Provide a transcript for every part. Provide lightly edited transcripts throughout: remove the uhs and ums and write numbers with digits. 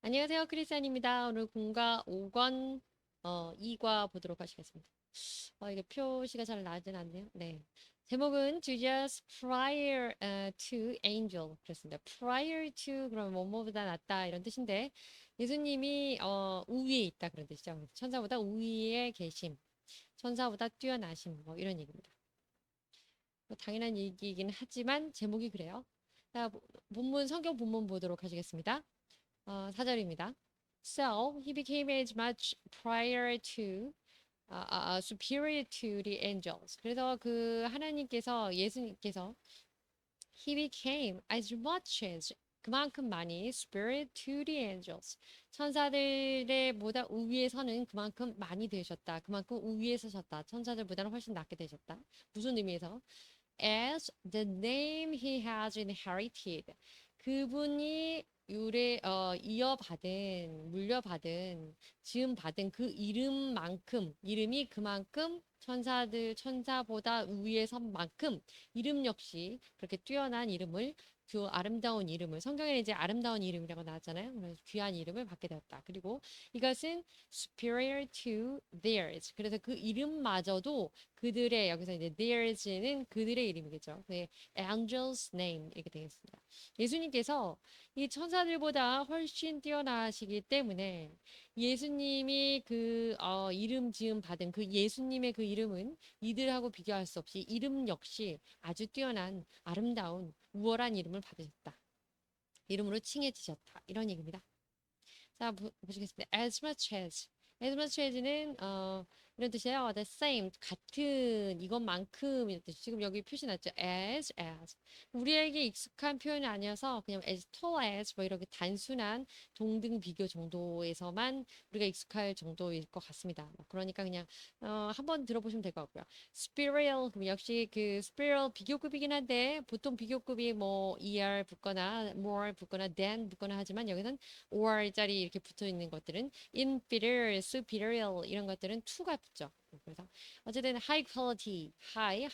안녕하세요. 크리스안입니다. 오늘 공과 5권 2과 보도록 하시겠습니다. 이게 표시가 잘 나진 않네요. 네. 제목은 Jesus prior to angel 그렇습니다. prior to 그러면 뭐뭐보다 낫다 이런 뜻인데 예수님이 우위에 있다 그런 뜻이죠. 그래서 천사보다 우위에 계심, 천사보다 뛰어나심 뭐 이런 얘기입니다. 뭐 당연한 얘기이긴 하지만 제목이 그래요. 자, 본문 성경 본문 보도록 하시겠습니다. 4절입니다. So he became as much prior to superior to the angels. 그래서 그 하나님께서 예수님께서 he became as much as 그만큼 많이 superior to the angels. 천사들의 보다 우위에 서는 그만큼 많이 되셨다. 그만큼 우위에 서셨다. 천사들보다는 훨씬 낫게 되셨다. 무슨 의미에서? As the name he has inherited. 그분이 이어받은, 물려받은, 지음받은 그 이름만큼, 이름이 그만큼 천사보다 위에 선 만큼, 이름 역시 그렇게 뛰어난 이름을, 그 아름다운 이름을, 성경에는 이제 아름다운 이름이라고 나왔잖아요. 그래서 귀한 이름을 받게 되었다. 그리고 이것은 superior to theirs. 그래서 그 이름마저도 그들의, 여기서 이제 theirs는 그들의 이름이겠죠. 네, angel's name 이렇게 되겠습니다. 예수님께서 이 천사들보다 훨씬 뛰어나시기 때문에 예수님이 그 이름 지음 받은 그 예수님의 그 이름은 이들하고 비교할 수 없이 이름 역시 아주 뛰어난 아름다운 우월한 이름을 받으셨다. 이름으로 칭해지셨다. 이런 얘기입니다. 자, 보시겠습니다. As much as. As much as는 이런 뜻이에요. The same, 같은, 이것만큼 이런 뜻. 지금 여기 표시 났죠. as. 우리에게 익숙한 표현이 아니어서 그냥 as tall as 뭐 이렇게 단순한 동등 비교 정도에서만 우리가 익숙할 정도일 것 같습니다. 그러니까 그냥 한번 들어보시면 될 것 같고요. spiritual 그럼 역시 그 spiritual 비교급이긴 한데 보통 비교급이 뭐 er 붙거나 more 붙거나 than 붙거나 하지만 여기는 or짜리 이렇게 붙어 있는 것들은 inferior, superior 이런 것들은 to가 붙죠. 그래서 어쨌든 high quality, higher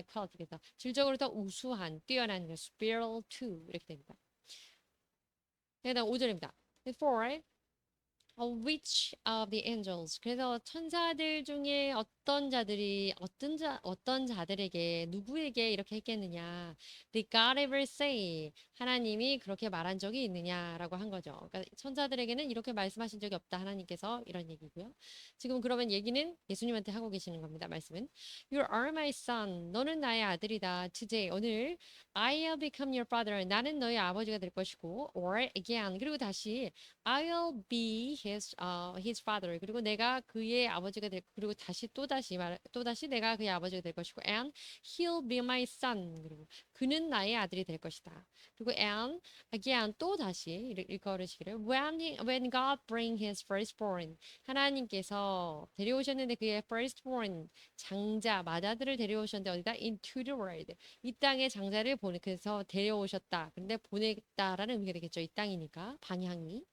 quality 그래서 질적으로 더 우수한, 뛰어난 superior to 이렇게 됩니다. 그다음 5절입니다. For which of the angels? 그래서 천사들 중에 어떤 자들에게 누구에게 이렇게 했겠느냐? Did God ever say? 하나님이 그렇게 말한 적이 있느냐라고 한 거죠. 그러니까 천사들에게는 이렇게 말씀하신 적이 없다. 하나님께서 이런 얘기고요. 지금 그러면 얘기는 예수님한테 하고 계시는 겁니다. 말씀은 You are my son. 너는 나의 아들이다. Today 오늘 I'll become your father. 나는 너의 아버지가 될 것이고 or again 그리고 다시 I'll be his father. 그리고 내가 그의 아버지가 될 그리고 다시 또다시 내가 그의 아버지가 될 것이고 and he'll be my son. 그리고 그는 나의 아들이 될 것이다. 그리고 and again 또다시 읽어르시기를 when God bring his firstborn 하나님께서 데려오셨는데 그의 firstborn 장자 맏아들을 데려오셨는데 어디다 into the world 이 땅에 장자를 보내서 데려오셨다. 근데 보냈다라는 의미가 되겠죠. 이 땅이니까 방향이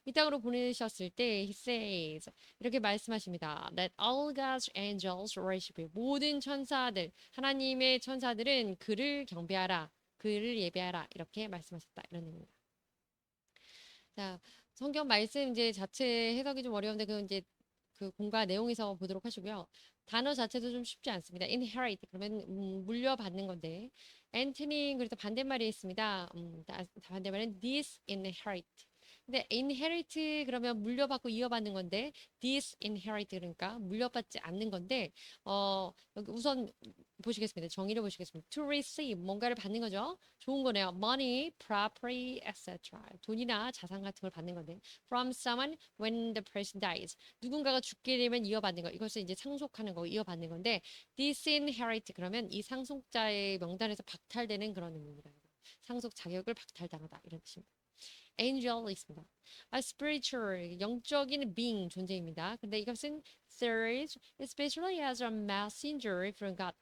이 땅으로 보내셨을 때 he says 이렇게 말씀하십니다. That all God's angels worship you. 모든 천사들 하나님의 천사들은 그를 경배하라. 그를 예배하라. 이렇게 말씀하셨다. 이런 의미입니다. 자, 성경 말씀 이제 자체 해석이 좀 어려운데 그 이제 그 공과 내용에서 보도록 하시고요. 단어 자체도 좀 쉽지 않습니다. inherit 그러면 물려받는 건데 앤토니 그래서 반대말이 있습니다. 반대말은 disinherit. 근데 inherit 그러면 물려받고 이어받는 건데 disinherit 그러니까 물려받지 않는 건데 여기 우선 보시겠습니다. 정의를 보시겠습니다. To receive 뭔가를 받는 거죠. 좋은 거네요. Money, property, etc. 돈이나 자산 같은 걸 받는 건데 from someone when the person dies. 누군가가 죽게 되면 이어받는 거. 이것을 이제 상속하는 거, 이어받는 건데 disinherit 그러면 이 상속자의 명단에서 박탈되는 그런 의미입니다. 상속 자격을 박탈당하다 이런 뜻입니다. angel 있습니다. A spiritual 영적인 being 존재입니다. 근데 이것은 serves especially as a messenger from God.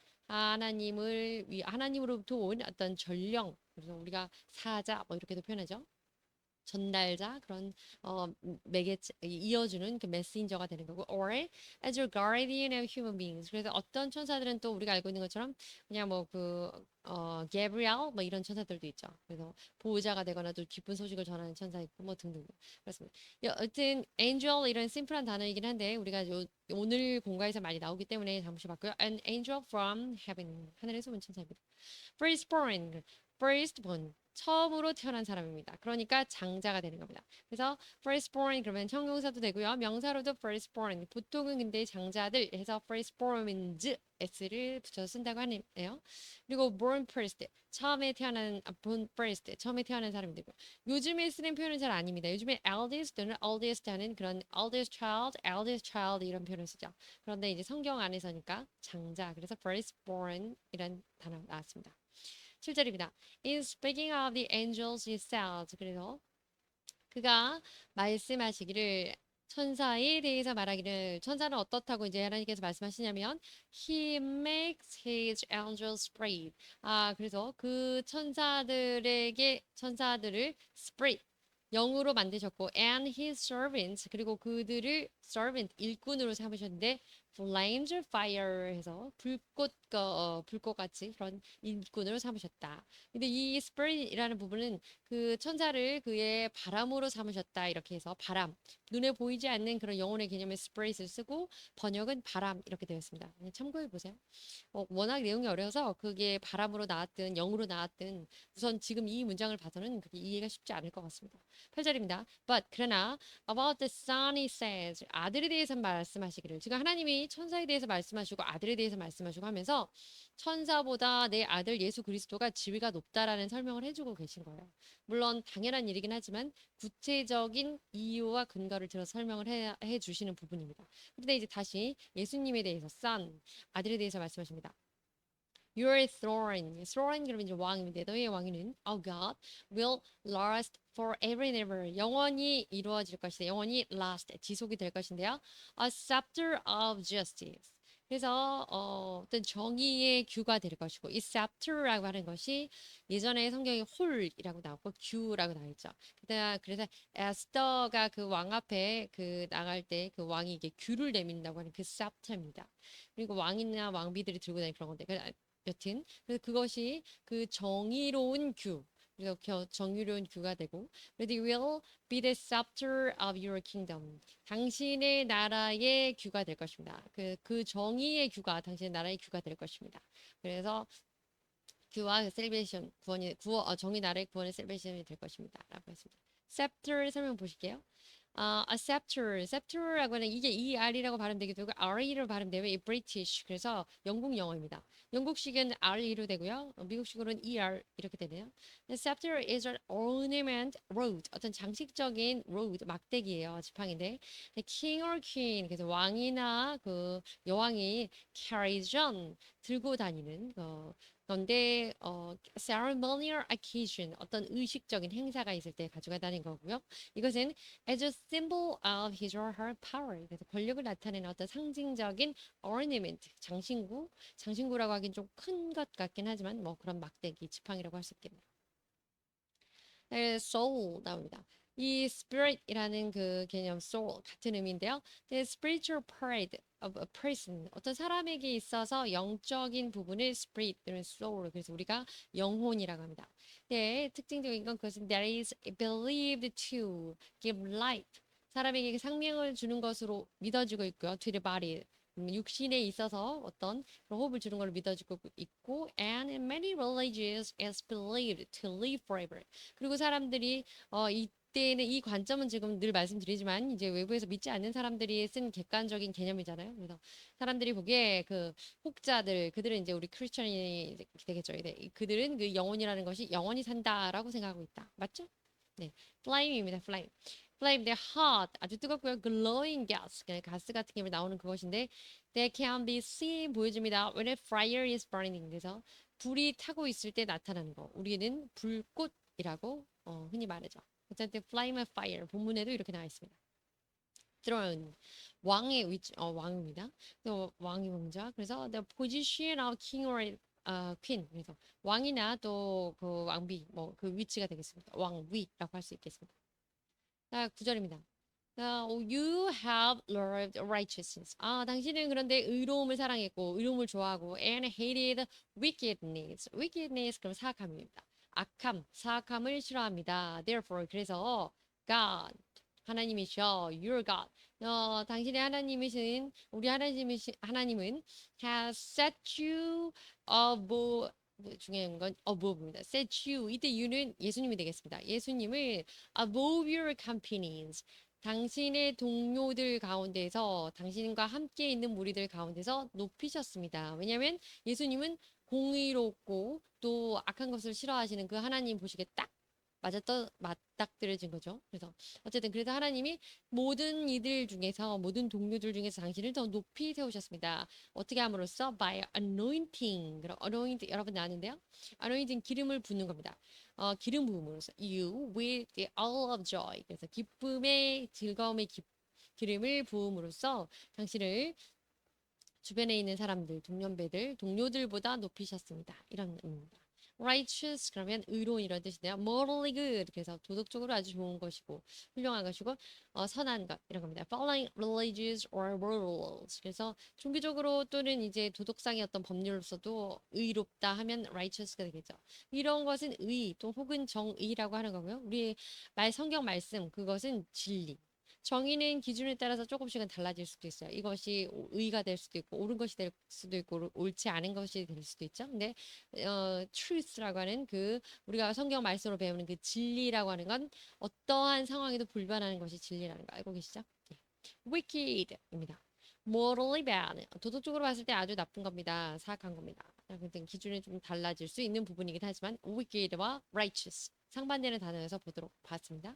하나님으로부터 온 어떤 전령 그래서 우리가 사자 뭐 이렇게도 표현하죠. 전달자 그런 매개 이어주는 그 메신저가 되는 거고 or as your guardian of human beings 그래서 어떤 천사들은 또 우리가 알고 있는 것처럼 그냥 뭐 그 게브리엘 뭐 이런 천사들도 있죠. 그래서 보호자가 되거나 또 기쁜 소식을 전하는 천사 있고 뭐 등등 그렇습니다. 여튼 angel 이런 심플한 단어이긴 한데 우리가 오늘 공과에서 많이 나오기 때문에 잠시 봤고요. An angel from heaven 하늘에서 온 천사입니다. firstborn, firstborn 처음으로 태어난 사람입니다. 그러니까 장자가 되는 겁니다. 그래서 firstborn 그러면 형용사도 되고요. 명사로도 firstborn. 보통은 근데 장자들 해서 firstborns s를 붙여서 쓴다고 하네요. 그리고 born first 처음에 태어난 born first 처음에 태어난 사람이 되고 요즘에 쓰는 표현은 잘 아닙니다. 요즘에 eldest 또는 oldest 하는 그런 eldest child 이런 표현을 쓰죠. 그런데 이제 성경 안에서니까 장자 그래서 firstborn 이런 단어 나왔습니다. 7절입니다. In speaking of the angels he said 그래서 그가 말씀하시기를 천사에 대해서 말하기를 천사는 어떻다고 이제 하나님께서 말씀하시냐면 he makes his angels spirit 그래서 그 천사들을 spirit 영으로 만드셨고 and his servants 그리고 그들을 servant 일꾼으로 삼으셨는데 flames of fire 해서 불꽃같이 그런 일꾼으로 삼으셨다. 근데 이 spirit이라는 부분은 그 천사를 그의 바람으로 삼으셨다 이렇게 해서 바람 눈에 보이지 않는 그런 영혼의 개념의 spirit을 쓰고 번역은 바람 이렇게 되어 있습니다. 참고해 보세요. 워낙 내용이 어려워서 그게 바람으로 나왔든 영으로 나왔든 우선 지금 이 문장을 봐서는 그게 이해가 쉽지 않을 것 같습니다. 8절입니다. But 그러나 about the son he says 아들에 대해서 말씀하시기를 지금 하나님이 천사에 대해서 말씀하시고 아들에 대해서 말씀하시고 하면서 천사보다 내 아들 예수 그리스도가 지위가 높다라는 설명을 해주고 계신 거예요. 물론 당연한 일이긴 하지만 구체적인 이유와 근거를 들어 설명을 해 주시는 부분입니다. 그런데 이제 다시 예수님에 대해서 son 아들에 대해서 말씀하십니다. Your throne 그러면 이제 왕인데 너의 왕위는 oh God will last forever and ever 영원히 이루어질 것이다. 영원히 last 지속이 될 것인데요. A scepter of justice 그래서 어떤 정의의 규가 될 것이고 이 scepter라고 하는 것이 예전에 성경에 홀이라고 나왔고 규라고 나와있죠. 그래서 에스더가 그 왕 앞에 그 나갈 때 그 왕이 이게 규를 내민다고 하는 그 scepter입니다. 그리고 왕이나 왕비들이 들고 다니는 그런 건데 여튼 그래서 그것이 그 정의로운 규 그래서 정의로운 규가 되고 They will be the scepter of your kingdom 당신의 나라의 규가 될 것입니다. 그 정의의 규가 당신의 나라의 규가 될 것입니다. 그래서 규와 셀베이션 정의 나라의 구원의 셀베이션이 될 것입니다. 라고 했습니다. scepter 설명 보실게요. a scepter라고 하는 이게 ER이라고 발음되기도 하고 RE로 발음되고 이 British 그래서 영국 영어입니다. 영국식은 RE로 되고요. 미국식으로는 ER 이렇게 되네요. The scepter is an ornament road 어떤 장식적인 road 막대기예요. 지팡인데 the king or queen 그래서 왕이나 그 여왕이 carries on 들고 다니는 그런데 ceremonial occasion 어떤 의식적인 행사가 있을 때 가져가 다니는 거고요. 이것은 as a symbol of his or her power. 그래서 권력을 나타내는 어떤 상징적인 ornament, 장신구라고 하긴 좀 큰 것 같긴 하지만 뭐 그런 막대기, 지팡이라고 할 수 있겠네요. 네, soul 나옵니다. 이 spirit이라는 그 개념 soul 같은 의미인데요. The spiritual part of a person 어떤 사람에게 있어서 영적인 부분을 spirit 또는 soul 그래서 우리가 영혼이라고 합니다. 네, 특징적인 건 그것은 that is believed to give life 사람에게 생명을 주는 것으로 믿어지고 있고요. To the body 육신에 있어서 어떤 그런 호흡을 주는 걸 믿어지고 있고 and in many religions is believed to live forever 그리고 사람들이 이때는 이 관점은 지금 늘 말씀드리지만 이제 외부에서 믿지 않는 사람들이 쓴 객관적인 개념이잖아요. 그래서 사람들이 보기에 그 혹자들 그들은 이제 우리 크리스천이 되겠죠. 네, 그들은 그 영혼이라는 것이 영원히 산다라고 생각하고 있다. 맞죠? 네, flame입니다. flame. flame, the hot 아주 뜨겁고요. glowing gas 가스 같은 게 나오는 그것인데 they can be seen 보여줍니다. when a fire is burning 그래서 불이 타고 있을 때 나타나는 거. 우리는 불꽃이라고 흔히 말하죠. 어쨌든 flame of fire 본문에도 이렇게 나와 있습니다. throne 왕의 위치 왕입니다. 또 왕이 왕자. 그래서 the position of king or queen 그래서 왕이나 또 그 왕비 뭐 그 위치가 되겠습니다. 왕위라고 할 수 있겠습니다. 자, 9절입니다. You have loved righteousness. 당신은 그런데 의로움을 사랑했고, 의로움을 좋아하고, and hated wickedness. wickedness, 그럼 사악함입니다. 악함, 사악함을 싫어합니다. Therefore, 그래서, God, 하나님이셔, your God. 당신의 하나님이신, 우리 하나님은 has set you above, 중요한 건 above입니다. set you. 이때 you는 예수님이 되겠습니다. 예수님을 above your companions. 당신의 동료들 가운데서 당신과 함께 있는 무리들 가운데서 높이셨습니다. 왜냐하면 예수님은 공의롭고 또 악한 것을 싫어하시는 그 하나님 보시기에 딱 맞닥뜨려진 거죠. 그래서 어쨌든 그래서 하나님이 모든 이들 중에서 모든 동료들 중에서 당신을 더 높이 세우셨습니다. 어떻게 함으로써 by anointing. 그럼 anoint 여러분 아는데요? anointing 기름을 붓는 겁니다. 기름 부음으로써 you with the all of joy. 그래서 기쁨의 즐거움의 기름을 부음으로써 당신을 주변에 있는 사람들, 동년배들, 동료들보다 높이셨습니다. 이런 의미입니다. righteous 그러면 의로운 이런 뜻인데요. morally good 그래서 도덕적으로 아주 좋은 것이고 훌륭한 것이고 선한 것 이런 겁니다. following religious or moral rules 그래서 종교적으로 또는 이제 도덕상의 어떤 법률로서도 의롭다 하면 righteous가 되겠죠. 이런 것은 의 또 혹은 정의라고 하는 거고요. 우리 성경 말씀 그것은 진리. 정의는 기준에 따라서 조금씩은 달라질 수도 있어요. 이것이 의가 될 수도 있고 옳은 것이 될 수도 있고 옳지 않은 것이 될 수도 있죠. 근데 truth라고 하는 그 우리가 성경 말씀으로 배우는 그 진리라고 하는 건 어떠한 상황에도 불변하는 것이 진리라는 거 알고 계시죠? 네. wicked입니다. morally bad. 도덕적으로 봤을 때 아주 나쁜 겁니다. 사악한 겁니다. 근데 기준이 좀 달라질 수 있는 부분이긴 하지만 wicked와 righteous 상반되는 단어에서 보도록 봤습니다.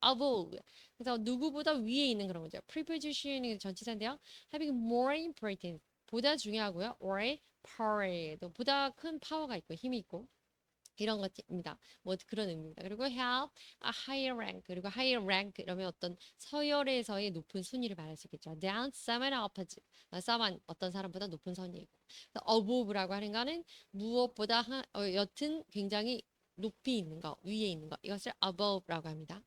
above. 그래서 누구보다 위에 있는 그런 거죠. preposition이 전치사인데요. having more important. 보다 중요하고요. or power. 또 보다 큰 파워가 있고 힘이 있고 이런 것입니다. 뭐 그런 의미입니다. 그리고 have a higher rank. 그리고 higher rank 이러면 어떤 서열에서의 높은 순위를 말할 수 있겠죠. than someone opposite. someone 어떤 사람보다 높은 선이고. above라고 하는 거는 무엇보다 여튼 굉장히 높이 있는 거, 위에 있는 거. 이것을 above라고 합니다.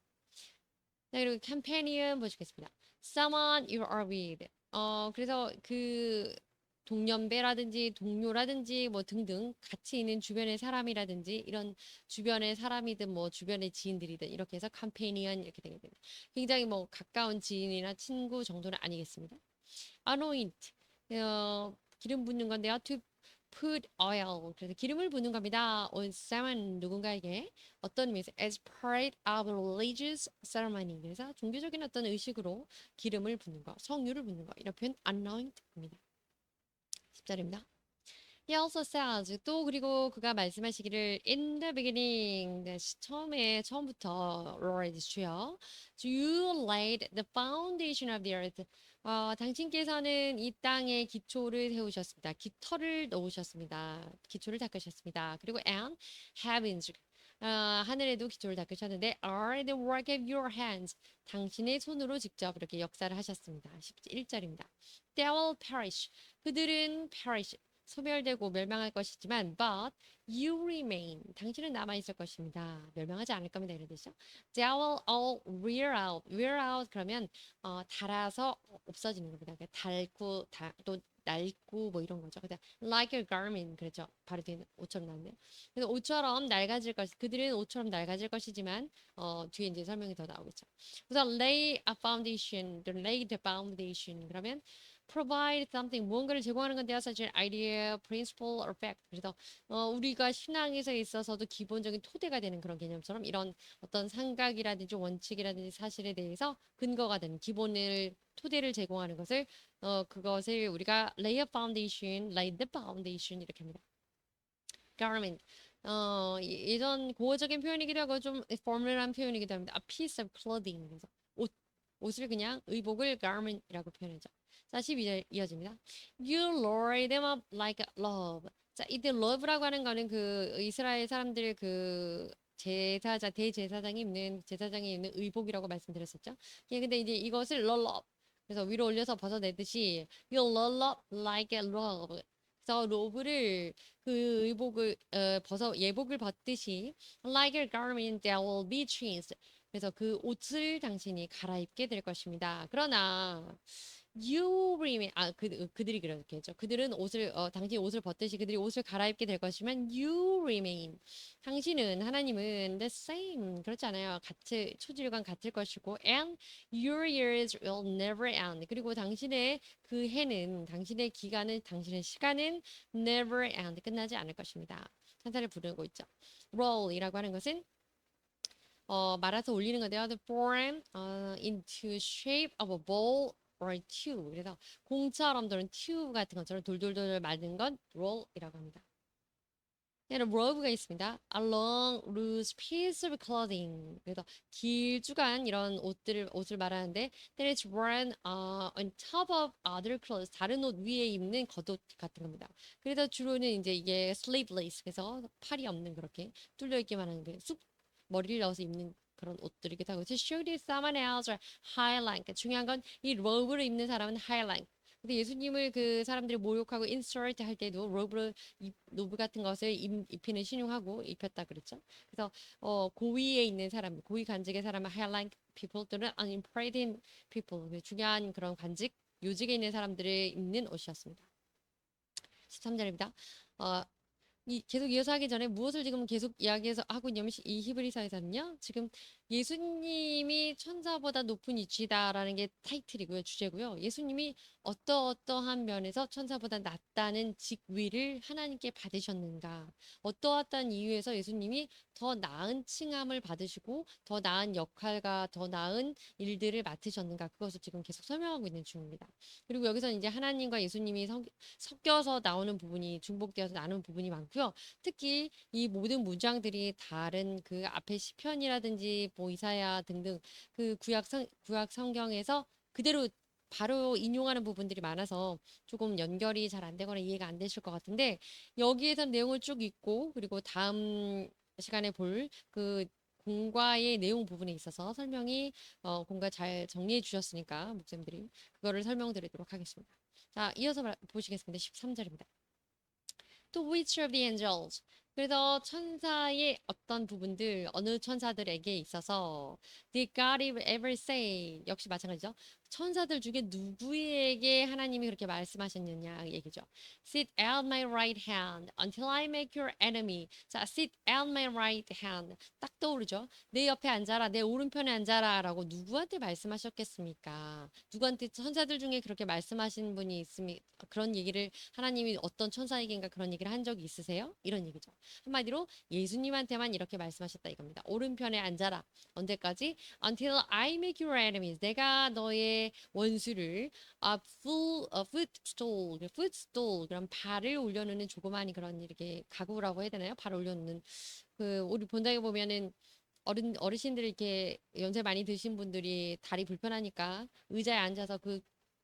네, 그리고 companion 보시겠습니다. someone you are with. 그래서 그 동년배라든지 동료라든지 뭐 등등 같이 있는 주변의 사람이라든지 이런 주변의 사람이든 뭐 주변의 지인들이든 이렇게 해서 companion 이렇게 되게 됩니다. 굉장히 뭐 가까운 지인이나 친구 정도는 아니겠습니다. anoint 기름 붓는 건데요. to put oil 그래서 기름을 붓는 겁니다. on someone 누군가에게 어떤 의미에서 as part of religious ceremony 그래서 종교적인 어떤 의식으로 기름을 붓는 거, 성유를 붓는 거 이런 표현 anoint입니다. 10절입니다. He also says 또 그리고 그가 말씀하시기를 in the beginning 처음부터 Lord 주여 you laid the foundation of the earth 당신께서는 이 땅에 기초를 세우셨습니다. 깃털을 놓으셨습니다. 기초를 닦으셨습니다. 그리고 and heavens 하늘에도 기초를 닦으셨는데 are the work of your hands 당신의 손으로 직접 이렇게 역사를 하셨습니다. 11절입니다. They will perish 그들은 perish 소멸되고 멸망할 것이지만 but you remain 당신은 남아 있을 것입니다. 멸망하지 않을 겁니다. 이런 뜻이죠. They will all wear out 그러면 닳아서 없어지는 겁니다. 그러니까 또 낡고 뭐 이런 거죠. 그다음 like a garment 그렇죠. 바로 뒤에 옷처럼 나오네요. 그래서 옷처럼 낡아질 것 그들은 옷처럼 낡아질 것이지만 뒤에 이제 설명이 더 나오겠죠. 그래서 lay a foundation, lay the foundation 그러면 provide something 무언가를 제공하는 건데요. 사실 idea, principle, or fact. 그래서 우리가 신앙에서 있어서도 기본적인 토대가 되는 그런 개념처럼 이런 어떤 생각이라든지 원칙이라든지 사실에 대해서 근거가 되는 기본을 토대를 제공하는 것을 그것을 우리가 lay a foundation, lay the foundation 이렇게 합니다. garment 예전 고어적인 표현이기도 하고 좀 formal한 표현이기도 합니다. a piece of clothing 그래서 옷을 그냥 의복을 garment이라고 표현하죠. 자, 12절 이어집니다. You lure them up like love. 자, 이때 love라고 하는 거는 그 이스라엘 사람들 그 대제사장이 입는 의복이라고 말씀드렸었죠. 예, 근데 이제 이것을 roll up. 그래서 위로 올려서 벗어내듯이 you roll up like a love. 그래서 그래서 로브를 그 의복을 벗어 예복을 벗듯이 like a garment that will be changed. 그래서 그 옷을 당신이 갈아입게 될 것입니다. 그러나 you remain 그들이 그렇게 했죠. 그들은 옷을 당신이 옷을 벗듯이 그들이 옷을 갈아입게 될 것이면 you remain. 당신은 하나님은 the same 그렇지 않아요. 같을 초질관 같을 것이고 and your years will never end. 그리고 당신의 그 해는 당신의 기간은 당신의 시간은 never end 끝나지 않을 것입니다. 찬사를 부르고 있죠. roll이라고 하는 것은 말아서 올리는 건데요. The form into shape of a bowl or a tube. 그래서 공처럼 또는 튜브 같은 것처럼 돌돌돌 말는 건 roll이라고 합니다. 얘는 robe가 있습니다. A long loose piece of clothing. 그래서 길쭉한 이런 옷을 말하는데 that is worn on top of other clothes. 다른 옷 위에 입는 겉옷 같은 겁니다. 그래서 주로는 이제 이게 sleeveless. 그래서 팔이 없는 그렇게 뚫려 있기만 하는 게 머리를 넣어서 입는 그런 옷들이기도 하고 to show that someone else are high rank. 중요한 건 이 로브를 입는 사람은 high rank. 근데 예수님을 그 사람들이 모욕하고 insult 할 때도 로브 같은 것을 입히는 신용하고 입혔다 그랬죠. 그래서 고위에 있는 사람, 고위 관직의 사람은 high rank people 또는 unimportant people, 중요한 그런 관직, 요직에 있는 사람들을 입는 옷이었습니다. 13절입니다. 계속 이어서 하기 전에 무엇을 지금 계속 이야기해서 하고 있냐면 이 히브리서에서는요. 지금 예수님이 천사보다 높은 위치다라는 게 타이틀이고요. 주제고요. 예수님이 어떠한 면에서 천사보다 낫다는 직위를 하나님께 받으셨는가. 어떠한 이유에서 예수님이 더 나은 칭함을 받으시고 더 나은 역할과 더 나은 일들을 맡으셨는가. 그것을 지금 계속 설명하고 있는 중입니다. 그리고 여기서 이제 하나님과 예수님이 섞여서 나오는 부분이 중복되어서 나오는 부분이 많고요. 특히 이 모든 문장들이 다른 그 앞에 시편이라든지 뭐 이사야 등등 그 구약 성경에서 그대로 바로 인용하는 부분들이 많아서 조금 연결이 잘 안 되거나 이해가 안 되실 것 같은데 여기에서 내용을 쭉 읽고 그리고 다음 시간에 볼 그 공과의 내용 부분에 있어서 설명이 공과 잘 정리해 주셨으니까 목사님들이 그거를 설명드리도록 하겠습니다. 자, 이어서 보시겠습니다. 13절입니다. To which of the angels? 그래서 천사의 어떤 부분들, 어느 천사들에게 있어서 did God ever say? 역시 마찬가지죠. 천사들 중에 누구에게 하나님이 그렇게 말씀하셨느냐 얘기죠. Sit at my right hand until I make your enemy. 자, sit at my right hand. 딱 떠오르죠. 내 옆에 앉아라, 내 오른편에 앉아라 라고 누구한테 말씀하셨겠습니까? 누구한테 천사들 중에 그렇게 말씀하신 분이 있습니까? 그런 얘기를 하나님이 어떤 천사에게인가 그런 얘기를 한 적이 있으세요? 이런 얘기죠. 한마디로 예수님한테만 이렇게 말씀하셨다 이겁니다. 오른편에 앉아라. 언제까지? Until I make your enemies. 내가 너의 원수를 footstool, footstool. 그럼 발을 올려놓는 조그마한 그런 이렇게 가구라고 해야 되나요? 발을 올려놓는 우리 본당에 보면은 어르신들 이렇게 연세 많이 드신 분들이 다리 불편하니까 의자에 앉아서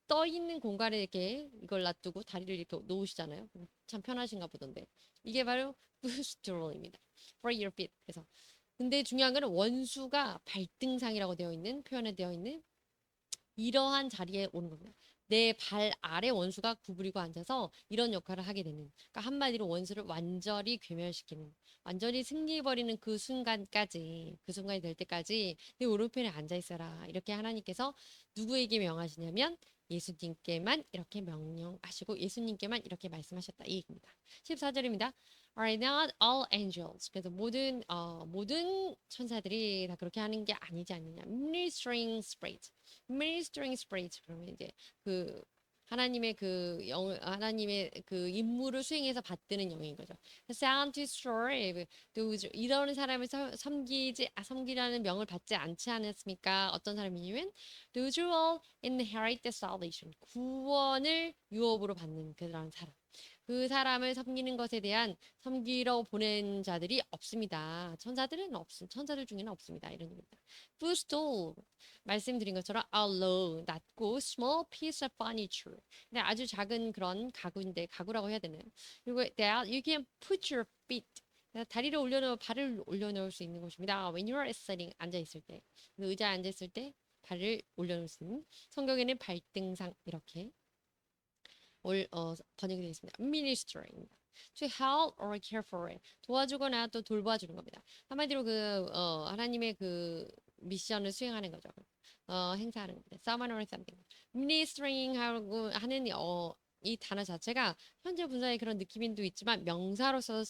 떠 있는 공간에 이렇게 이걸 놔두고 다리를 이렇게 놓으시잖아요. 참 편하신가 보던데. 이게 바로 footstool입니다. For your feet. 그래서 근데 중요한 거는 원수가 발등상이라고 표현에 되어 있는 이러한 자리에 오는 겁니다. 내 발 아래 원수가 구부리고 앉아서 이런 역할을 하게 되는. 그러니까 한마디로 원수를 완전히 괴멸시키는, 완전히 승리해버리는 그 순간까지, 그 순간이 될 때까지 내 오른편에 앉아 있어라. 이렇게 하나님께서 누구에게 명하시냐면 예수님께만 이렇게 명령하시고 예수님께만 이렇게 말씀하셨다. 이 얘기입니다. 14절입니다. Are not all angels. 그래서 모든 천사들이 다 그렇게 하는 게 아니지 않느냐. Ministering spirits. Ministering spirits. 그러면 이제 그 하나님의 그 임무를 수행해서 받드는 영인 거죠. Sound to serve those 이런 사람을 섬기라는 명을 받지 않지 않았습니까? 어떤 사람이냐면 those who will inherit the salvation 구원을 유업으로 받는 그런 사람. 그 사람을 섬기는 것에 대한 섬기러 보낸 자들이 없습니다. 천사들 중에는 없습니다. 이런 얘기입니다. footstool 말씀드린 것처럼 a low 낮고 small piece of furniture. 근데 아주 작은 그런 가구인데 가구라고 해야 되나요? 그리고 that you can put your feet. 발을 올려놓을 수 있는 곳입니다. When you are sitting 앉아 있을 때, 의자에 앉아 있을 때 발을 올려놓을 수 있는 성경에는 발등상 이렇게 번역이 되어 있습니다. ministering. To help or care for. 도와주거나 또 돌봐주는 겁니다. 한마디로 하나님의 미션을 수행하는 거죠. 행사하는 겁니다. Someone or something. ministering 하고 하는 이 단어 자체가 현재 분사의 그런 느낌도 있지만 명사로서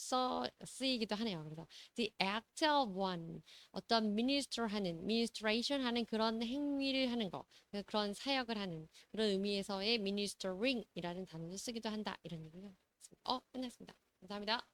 쓰이기도 하네요. 그래서 the act of one, 어떤 ministration 하는 그런 행위를 하는 거, 그런 사역을 하는 그런 의미에서의 ministering이라는 단어를 쓰기도 한다. 이런 얘기요. 끝났습니다. 감사합니다.